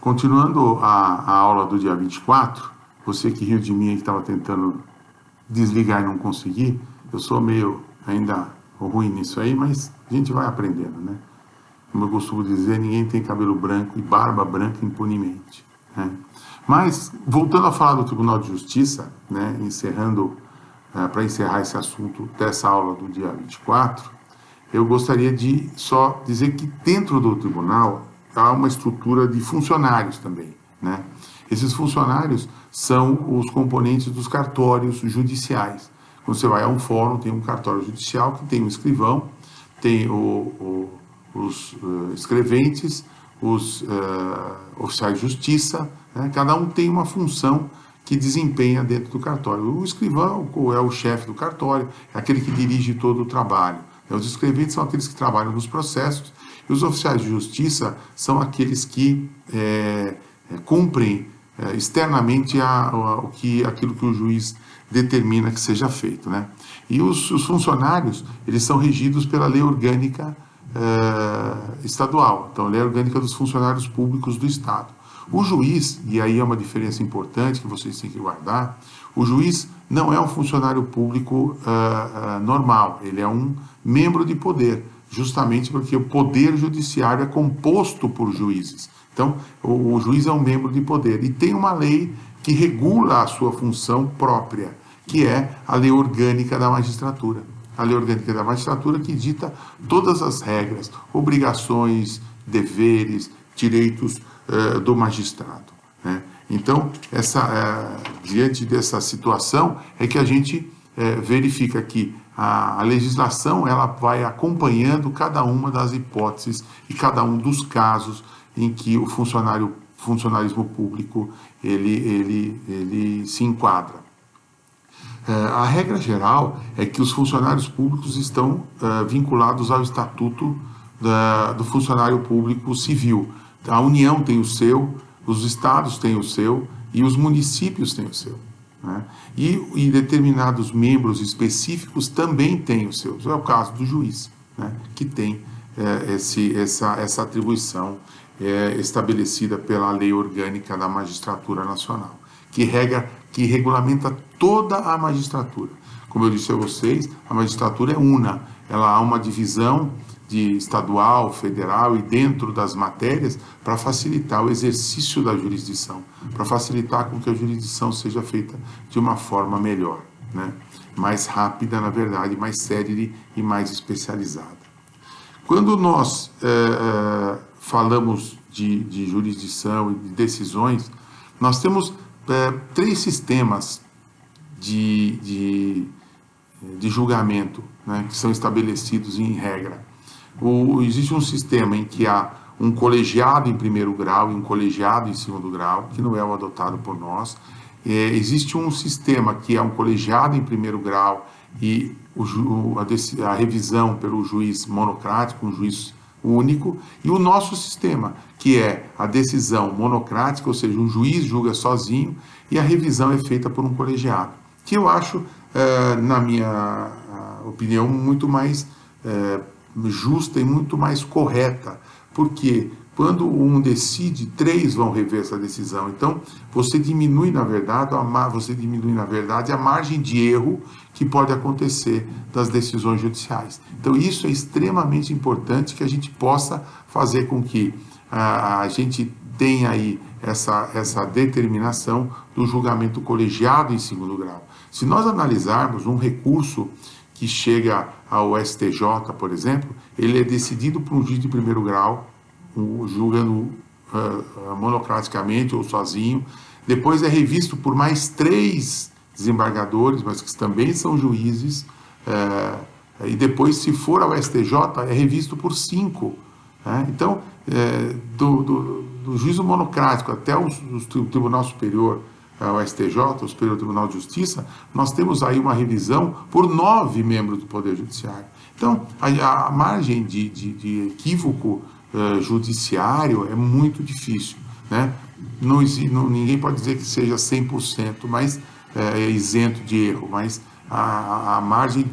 continuando a aula do dia 24, você que riu de mim e que estava tentando desligar e não consegui, eu sou meio ainda ruim nisso aí, mas a gente vai aprendendo, né? Como eu costumo dizer, ninguém tem cabelo branco e barba branca impunemente, né? Mas, voltando a falar do Tribunal de Justiça, né, para encerrar esse assunto dessa aula do dia 24, eu gostaria de só dizer que dentro do tribunal há uma estrutura de funcionários também, né? Esses funcionários são os componentes dos cartórios judiciais. Quando você vai a um fórum, tem um cartório judicial que tem um escrivão, tem os escreventes, os oficiais de justiça, né? Cada um tem uma função que desempenha dentro do cartório. O escrivão é o chefe do cartório, é aquele que dirige todo o trabalho. Os escreventes são aqueles que trabalham nos processos, e os oficiais de justiça são aqueles que cumprem externamente aquilo que o juiz determina que seja feito, né? E os funcionários, eles são regidos pela lei orgânica estadual, então, a lei orgânica dos funcionários públicos do Estado. O juiz, e aí é uma diferença importante que vocês têm que guardar, o juiz não é um funcionário público normal, ele é um membro de poder, justamente porque o poder judiciário é composto por juízes. Então, o juiz é um membro de poder e tem uma lei que regula a sua função própria, que é a lei orgânica da magistratura. A lei orgânica da magistratura que dita todas as regras, obrigações, deveres, direitos do magistrado, né? Então, diante dessa situação, é que a gente verifica que a legislação ela vai acompanhando cada uma das hipóteses e cada um dos casos em que o funcionarismo público ele se enquadra. A regra geral é que os funcionários públicos estão vinculados ao Estatuto do Funcionário Público Civil. A União tem o seu, os estados têm o seu e os municípios têm o seu, né? E determinados membros específicos também têm o seu. É o caso do juiz, né, que tem essa atribuição estabelecida pela Lei Orgânica da Magistratura Nacional, que regulamenta toda a magistratura. Como eu disse a vocês, a magistratura é una, ela há uma divisão de estadual, federal e dentro das matérias para facilitar o exercício da jurisdição, para facilitar com que a jurisdição seja feita de uma forma melhor, né? Mais rápida, na verdade, mais célere e mais especializada. Quando nós falamos de jurisdição e de decisões, nós temos três sistemas de julgamento, né, que são estabelecidos em regra. Existe um sistema em que há um colegiado em primeiro grau e um colegiado em segundo grau, que não é o adotado por nós. Existe um sistema que é um colegiado em primeiro grau e a revisão pelo juiz monocrático, um juiz único, e o nosso sistema, que é a decisão monocrática, ou seja, um juiz julga sozinho e a revisão é feita por um colegiado, que eu acho, na minha opinião, muito mais justa e muito mais correta, porque quando um decide, três vão rever essa decisão. Então, você diminui, na verdade, a margem de erro que pode acontecer das decisões judiciais. Então, isso é extremamente importante que a gente possa fazer com que a gente tenha aí essa determinação do julgamento colegiado em segundo grau. Se nós analisarmos um recurso que chega ao STJ, por exemplo, ele é decidido por um juiz de primeiro grau, julgando monocraticamente ou sozinho, depois é revisto por mais 3 desembargadores, mas que também são juízes, e depois, se for ao STJ, é revisto por 5. Né? Então, do juízo monocrático até o Tribunal Superior, ao STJ, o Superior Tribunal de Justiça, nós temos aí uma revisão por 9 membros do Poder Judiciário. Então, a margem de equívoco judiciário é muito difícil, né? Ninguém pode dizer que seja 100%, mas isento de erro, mas a margem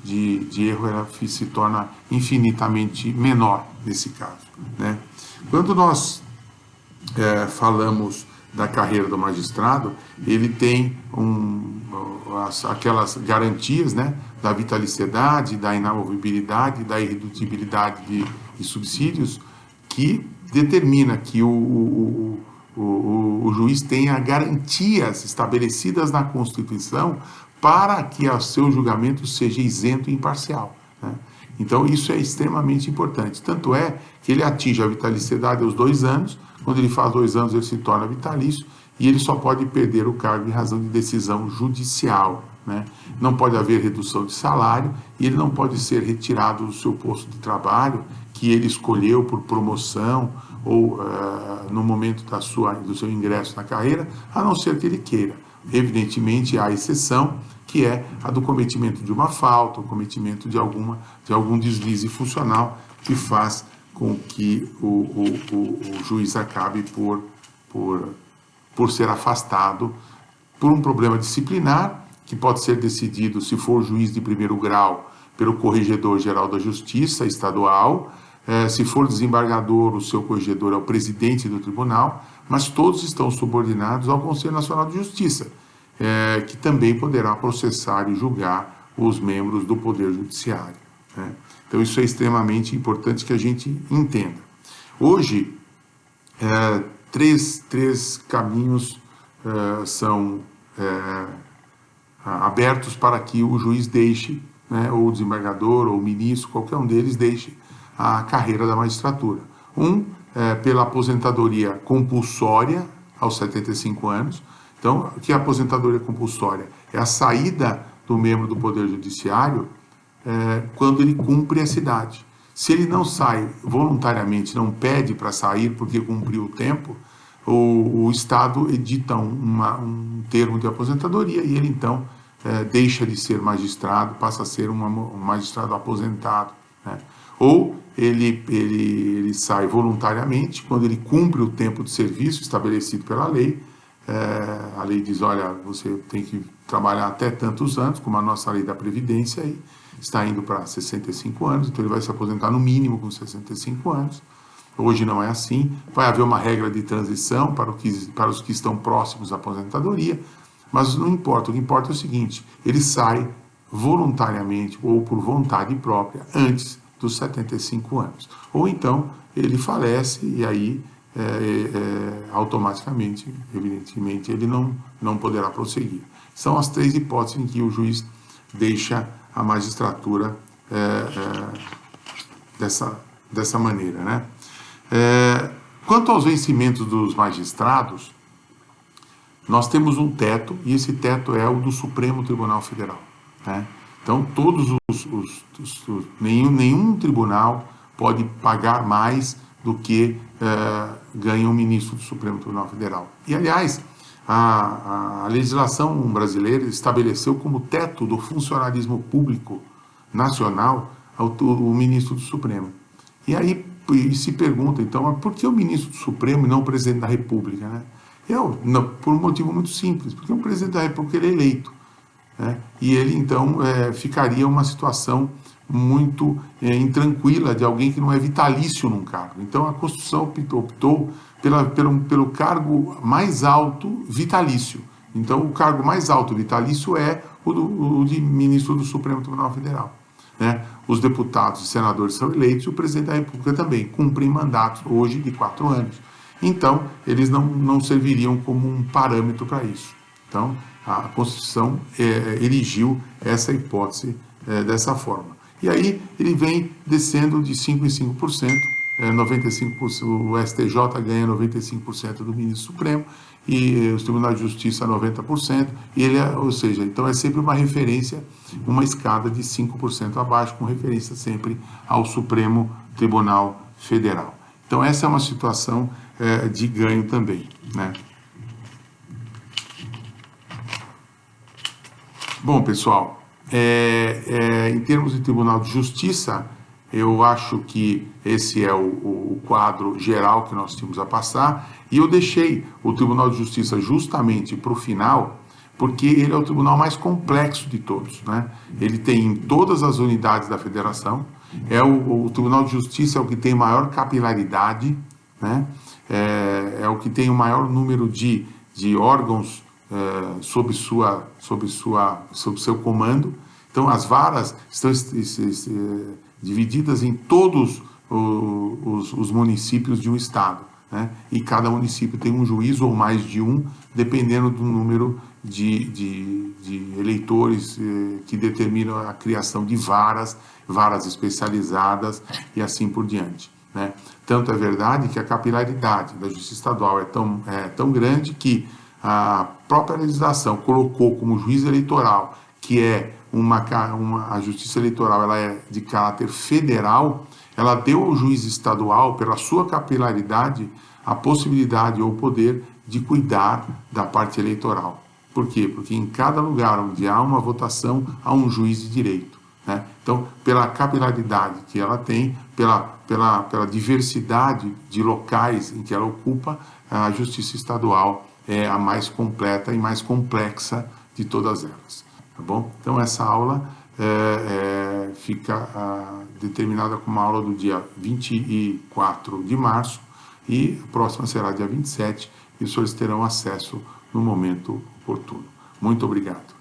de erro ela se torna infinitamente menor nesse caso, né? Quando nós falamos da carreira do magistrado, ele tem aquelas garantias, né, da vitaliciedade, da inamovibilidade, da irredutibilidade de subsídios, que determina que o juiz tenha garantias estabelecidas na Constituição para que o seu julgamento seja isento e imparcial, né? Então, isso é extremamente importante. Tanto é que ele atinge a vitaliciedade aos 2 anos. Quando ele faz 2 anos, ele se torna vitalício e ele só pode perder o cargo em razão de decisão judicial, né? Não pode haver redução de salário e ele não pode ser retirado do seu posto de trabalho que ele escolheu por promoção ou no momento do seu ingresso na carreira, a não ser que ele queira. Evidentemente, há exceção, que é a do cometimento de uma falta, o cometimento de algum deslize funcional que faz com que o juiz acabe por ser afastado por um problema disciplinar, que pode ser decidido, se for juiz de primeiro grau, pelo Corregedor-Geral da Justiça Estadual. Se for desembargador, o seu corregedor é o presidente do tribunal, mas todos estão subordinados ao Conselho Nacional de Justiça, que também poderá processar e julgar os membros do Poder Judiciário, né? Então, isso é extremamente importante que a gente entenda. Hoje, três caminhos são abertos para que o juiz deixe, né, ou o desembargador, ou o ministro, qualquer um deles deixe a carreira da magistratura. Pela aposentadoria compulsória aos 75 anos. Então, o que é a aposentadoria compulsória? É a saída do membro do Poder Judiciário quando ele cumpre essa idade. Se ele não sai voluntariamente, não pede para sair porque cumpriu o tempo, o Estado edita um termo de aposentadoria e ele, então, deixa de ser magistrado, passa a ser um magistrado aposentado, né? Ou ele sai voluntariamente, quando ele cumpre o tempo de serviço estabelecido pela lei. A lei diz, olha, você tem que trabalhar até tantos anos, como a nossa lei da Previdência aí, está indo para 65 anos, então ele vai se aposentar no mínimo com 65 anos. Hoje não é assim, vai haver uma regra de transição para os que estão próximos à aposentadoria, mas não importa, o que importa é o seguinte, ele sai voluntariamente ou por vontade própria antes dos 75 anos. Ou então ele falece e aí automaticamente, evidentemente, ele não poderá prosseguir. São as 3 hipóteses em que o juiz deixa a magistratura dessa maneira, né? Quanto aos vencimentos dos magistrados, nós temos um teto, e esse teto é o do Supremo Tribunal Federal, né? Então, nenhum tribunal pode pagar mais do que ganha um ministro do Supremo Tribunal Federal. E, aliás, a legislação brasileira estabeleceu como teto do funcionalismo público nacional o ministro do Supremo. E aí se pergunta, então, por que o ministro do Supremo e não o presidente da República, né? Por um motivo muito simples, porque o presidente da República ele é eleito, né? E ele, então, ficaria uma situação muito intranquila de alguém que não é vitalício num cargo. Então, a Constituição optou pelo cargo mais alto vitalício. Então, o cargo mais alto vitalício é o de ministro do Supremo Tribunal Federal, né? Os deputados e senadores são eleitos e o presidente da República também cumprem mandatos hoje de 4 anos. Então, eles não serviriam como um parâmetro para isso. Então, a Constituição erigiu essa hipótese dessa forma. E aí ele vem descendo de 5% em 5%, 95%, o STJ ganha 95% do ministro Supremo e os tribunais de justiça 90%, ou seja, então é sempre uma referência, uma escada de 5% abaixo, com referência sempre ao Supremo Tribunal Federal. Então essa é uma situação de ganho também, né? Bom, pessoal, em termos de Tribunal de Justiça, eu acho que esse é o quadro geral que nós tínhamos a passar, e eu deixei o Tribunal de Justiça justamente para o final, porque ele é o tribunal mais complexo de todos, né? Ele tem em todas as unidades da federação, o Tribunal de Justiça é o que tem maior capilaridade, né? É o que tem o maior número de órgãos sob seu comando. Então, as varas estão divididas em todos os municípios de um estado, né? E cada município tem um juiz ou mais de um, dependendo do número de eleitores que determinam a criação de varas especializadas e assim por diante, né? Tanto é verdade que a capilaridade da Justiça Estadual é tão grande que a própria legislação colocou como juiz eleitoral, que é a Justiça Eleitoral, ela é de caráter federal, ela deu ao juiz estadual, pela sua capilaridade, a possibilidade ou o poder de cuidar da parte eleitoral. Por quê? Porque em cada lugar onde há uma votação, há um juiz de direito, né? Então, pela capilaridade que ela tem, pela diversidade de locais em que ela ocupa, a Justiça Estadual é a mais completa e mais complexa de todas elas. Tá bom? Então, essa aula fica determinada como aula do dia 24 de março e a próxima será dia 27 e os senhores terão acesso no momento oportuno. Muito obrigado.